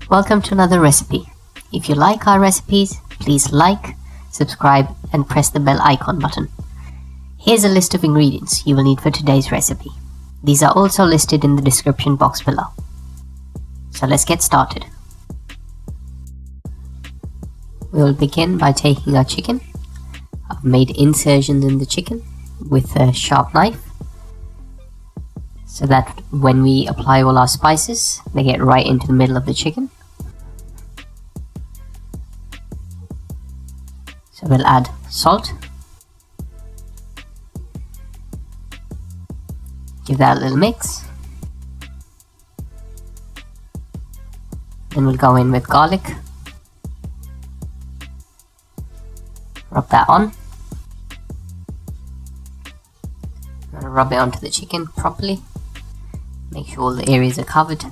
Welcome to another recipe. If you like our recipes, please like, subscribe and press the bell icon button. Here's a list of ingredients you will need for today's recipe. These are also listed in the description box below. So let's get started. We will begin by taking our chicken. I've made incisions in the chicken with a sharp knife, so that when we apply all our spices, they get right into the middle of the chicken. So we'll add salt, give that a little mix, then we'll go in with garlic, rub that on, rub it onto the chicken properly, make sure all the areas are covered.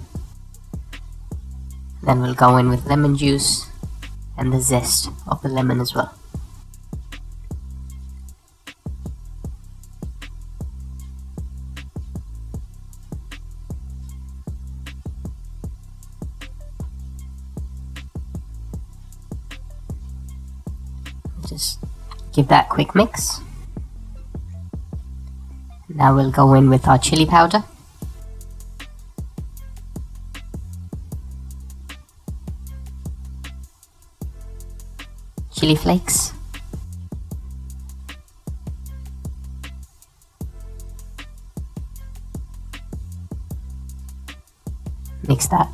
Then we'll go in with lemon juice and the zest of the lemon as well. Just give that a quick mix. Now we'll go in with our chili powder, chili flakes, mix that.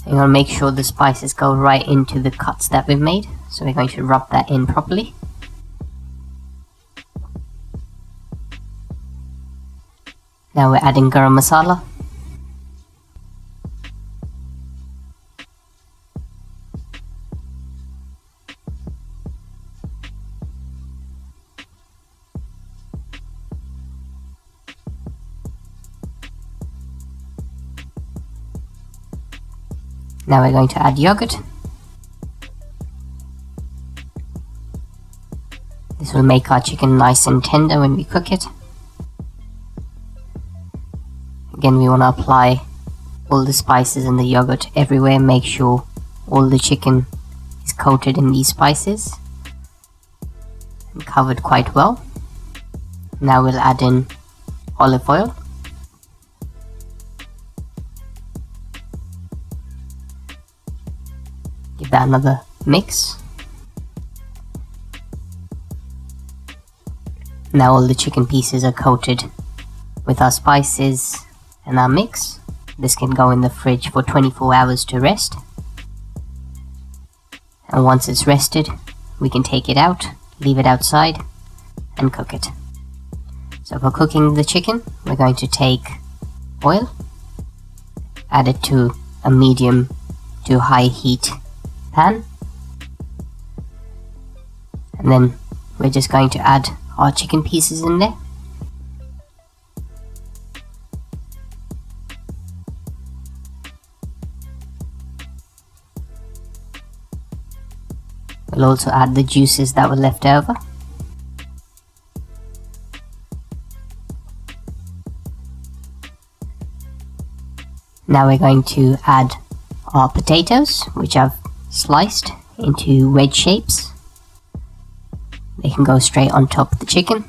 You want to make sure the spices go right into the cuts that we've made, so we're going to rub that in properly. Now we're adding garam masala, now we're going to add yogurt. This will make our chicken nice and tender when we cook it. Again, we want to apply all the spices and the yogurt everywhere. Make sure all the chicken is coated in these spices and covered quite well. Now we'll add in olive oil. Give that another mix. Now all the chicken pieces are coated with our spices and our mix. This can go in the fridge for 24 hours to rest. And once it's rested, we can take it out, leave it outside and cook it. So for cooking the chicken, we're going to take oil, add it to a medium to high heat pan, and then we're just going to add our chicken pieces in there. We'll also add the juices that were left over. Now we're going to add our potatoes, which I've sliced into wedge shapes. They can go straight on top of the chicken.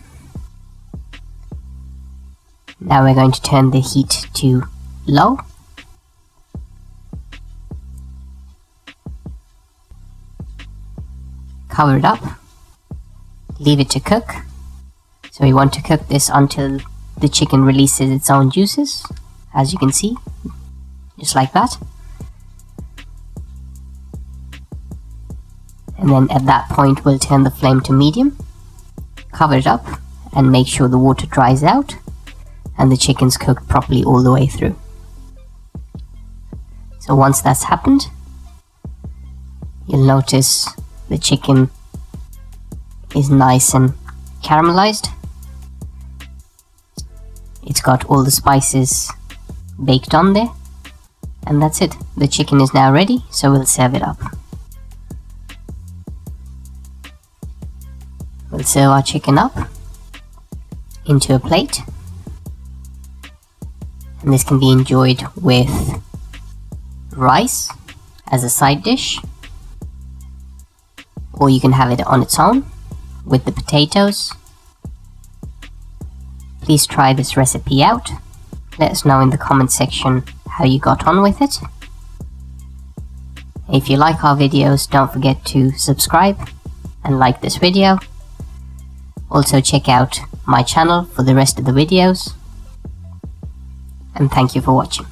Now we're going to turn the heat to low. Cover it up. Leave it to cook. So we want to cook this until the chicken releases its own juices, as you can see, just like that. And then at that point we'll turn the flame to medium, cover it up and make sure the water dries out and the chicken's cooked properly all the way through. So once that's happened, you'll notice the chicken is nice and caramelized. It's got all the spices baked on there, and that's it. The chicken is now ready, so we'll serve it up. We'll serve our chicken up into a plate. and this can be enjoyed with rice as a side dish, or you can have it on its own with the potatoes. Please try this recipe out. Let us know in the comment section how you got on with it. If you like our videos, don't forget to subscribe and like this video. Also check out my channel for the rest of the videos. And thank you for watching.